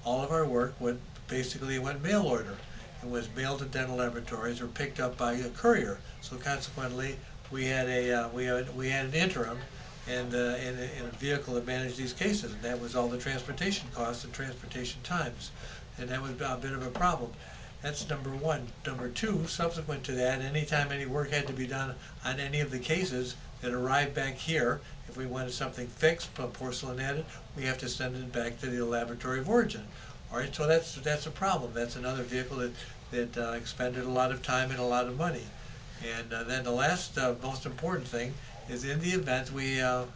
all of our work went mail order. It was mailed to dental laboratories or picked up by a courier. So consequently, we had an interim and a vehicle that managed these cases, and that was all the transportation costs and transportation times, and that was a bit of a problem. That's number one. Number two, subsequent to that, anytime any work had to be done on any of the cases that arrived back here, if we wanted something fixed, porcelain added, we have to send it back to the laboratory of origin. All right, so that's a problem. That's another vehicle that expended a lot of time and a lot of money. And then the last most important thing is in the event we have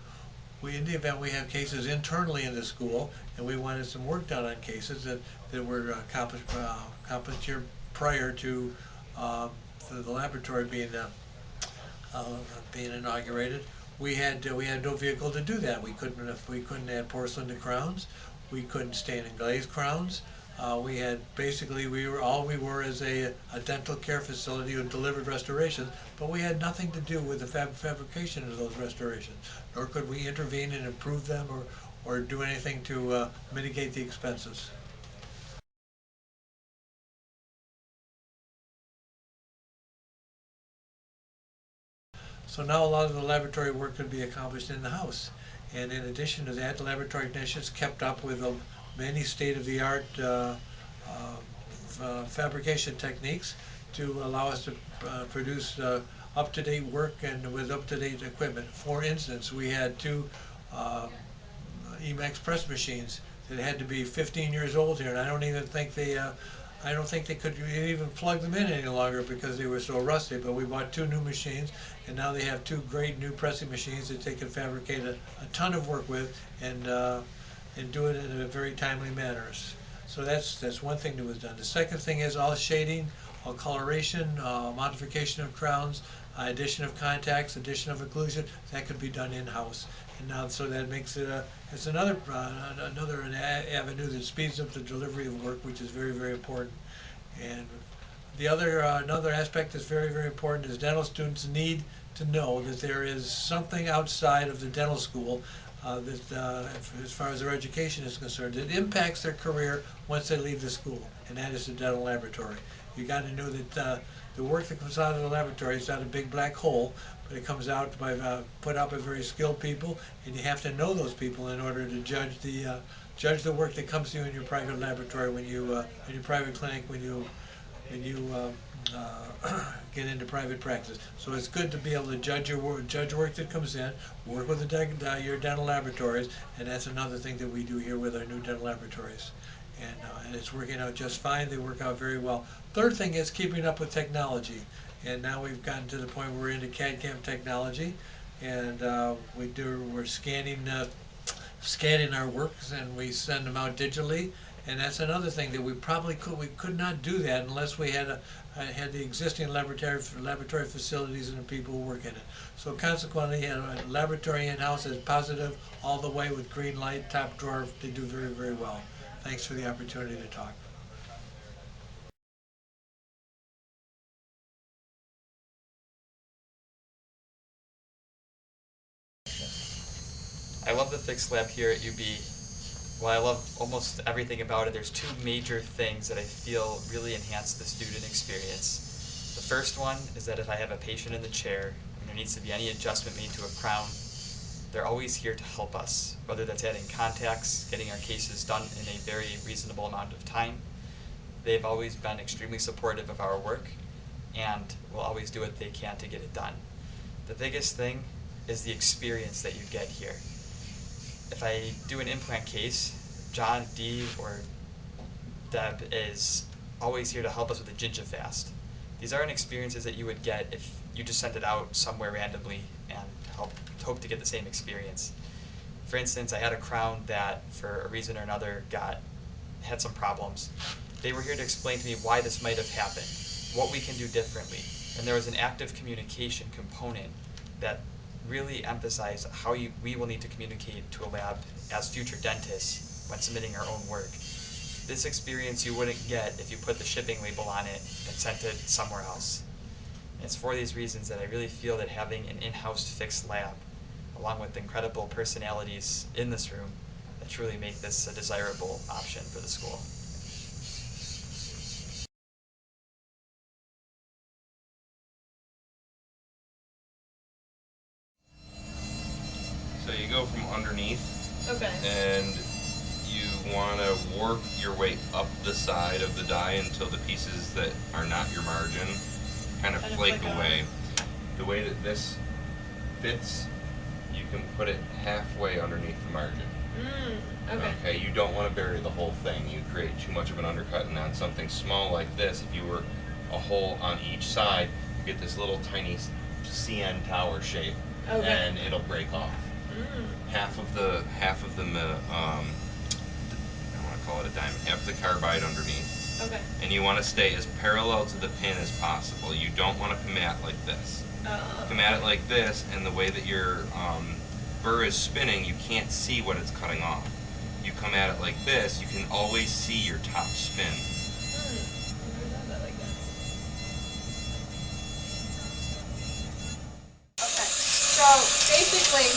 cases internally in the school and we wanted some work done on cases that were accomplished here prior to um, the laboratory uh, being inaugurated, we had no vehicle to do that. We couldn't add porcelain to crowns. We couldn't stain and glaze crowns. We had basically we were as a dental care facility who delivered restorations, but we had nothing to do with the fabrication of those restorations, nor could we intervene and improve them or do anything to mitigate the expenses. So now a lot of the laboratory work could be accomplished in the house. And in addition to that, the laboratory technicians kept up with many state-of-the-art fabrication techniques to allow us to produce up-to-date work and with up-to-date equipment. For instance, we had two um, Emax press machines that had to be 15 years old here, and I don't think they could even plug them in any longer because they were so rusty. But we bought two new machines, and now they have two great new pressing machines that they can fabricate a ton of work with and do it in a very timely manner. So that's one thing that was done. The second thing is all shading, all coloration, modification of crowns, addition of contacts, addition of occlusion, that could be done in-house. And now, so that makes it it's another avenue that speeds up the delivery of work, which is very, very important. And another aspect that's very, very important is dental students need to know that there is something outside of the dental school as far as their education is concerned, that impacts their career once they leave the school, and that is the dental laboratory. You got to know that the work that comes out of the laboratory is not a big black hole, but it comes out by put out by very skilled people, and you have to know those people in order to judge the work that comes to you in your private laboratory in your private clinic when you get into private practice. So it's good to be able to judge work that comes in, work with your dental laboratories, and that's another thing that we do here with our new dental laboratories. And it's working out just fine. They work out very well. Third thing is keeping up with technology. And now we've gotten to the point where we're into CAD/CAM technology, and we're scanning our works and we send them out digitally. And that's another thing that we could not do that unless we had the existing laboratory facilities and the people who work in it. So consequently, a laboratory in-house is positive all the way with green light, top drawer. They do very, very well. Thanks for the opportunity to talk. I love the fixed lab here at UB. While I love almost everything about it, there's two major things that I feel really enhance the student experience. The first one is that if I have a patient in the chair and there needs to be any adjustment made to a crown, they're always here to help us, whether that's adding contacts, getting our cases done in a very reasonable amount of time. They've always been extremely supportive of our work and will always do what they can to get it done. The biggest thing is the experience that you get here. If I do an implant case, John, D, or Deb is always here to help us with the Ginger Fast. These aren't experiences that you would get if you just sent it out somewhere randomly and hope to get the same experience. For instance, I had a crown that, for a reason or another, had some problems. They were here to explain to me why this might have happened, what we can do differently, and there was an active communication component that really emphasized we will need to communicate to a lab as future dentists when submitting our own work. This experience you wouldn't get if you put the shipping label on it and sent it somewhere else. And it's for these reasons that I really feel that having an in-house fixed lab, along with incredible personalities in this room, that truly make this a desirable option for the school. So you go from underneath Okay. and you want to work your way up the side of the die until the pieces that are not your margin kind of Kind of flake flick off. away. The way that this fits, you can put it halfway underneath the margin. Okay. Okay, you don't want to bury the whole thing. You create too much of an undercut, and on something small like this, if you were a hole on each side, you get this little tiny CN tower shape, Okay. and it'll break off. Half of the I want to call it a diamond, half the carbide underneath, Okay. and you want to stay as parallel to the pin as possible. You don't want to come at like this. Oh. Come at it like this, and the way that your burr is spinning, you can't see what it's cutting off. You come at it like this, you can always see your top spin. Never done that like that. Okay. So basically,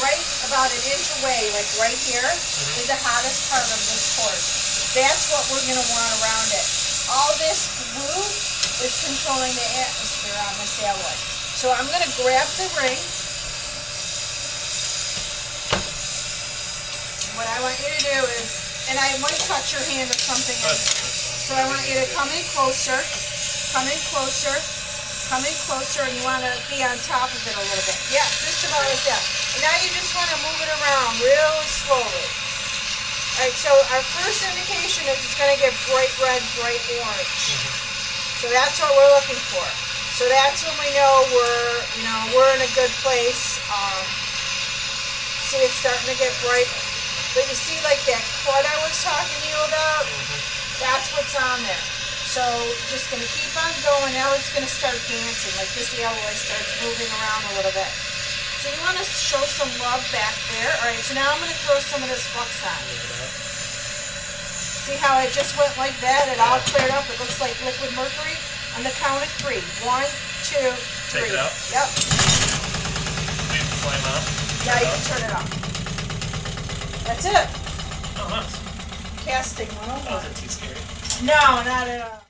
right about an inch away, like right here, is the hottest part of this course. That's what we're going to want around it. All this glue is controlling the atmosphere on this alloy. So I'm going to grab the ring. What I want you to do is, and I might touch your hand or something. So I want you to come in closer, come in closer, come in closer, and you want to be on top of it a little bit. Yeah, just about like that. And now you just want to move it around really slowly. All right, so our first indication is it's going to get bright red, bright orange. So that's what we're looking for. So that's when we know we're in a good place. See, it's starting to get bright. But you see, like that cord I was talking to you about? That's what's on there. So just going to keep on going. Now it's going to start dancing. Like this alloy starts moving around a little bit. So you want to show some love back there. All right, so now I'm going to throw some of this flux on. See how it just went like that? It all cleared up. It looks like liquid mercury. On the count of 3. 1, 2, 3. Take it out? Yep. Leave the flame on? Now you can turn it off. That's it. Oh, nice. Casting That 101. wasn't too scary. No, not at all.